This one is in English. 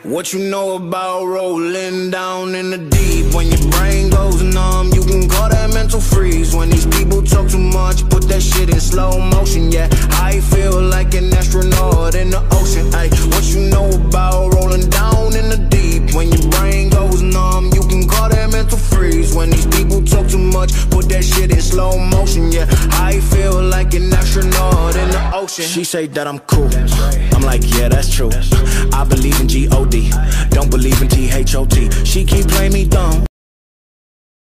What you know about rolling down in the deep? When your brain goes numb, you can call that mental freeze. When these people talk too much, put that shit in slow motion. Yeah, I feel like an astronaut in the ocean. Ay, what you know about rolling down in the deep? When your brain goes numb, you can call that mental freeze. When these people talk too much, put that shit in slow motion. Yeah, I feel like an astronaut in the ocean. She say that I'm cool, I'm like, yeah, that's true. I believe in G-O-D, don't believe in T-H-O-T. She keep playing me dumb.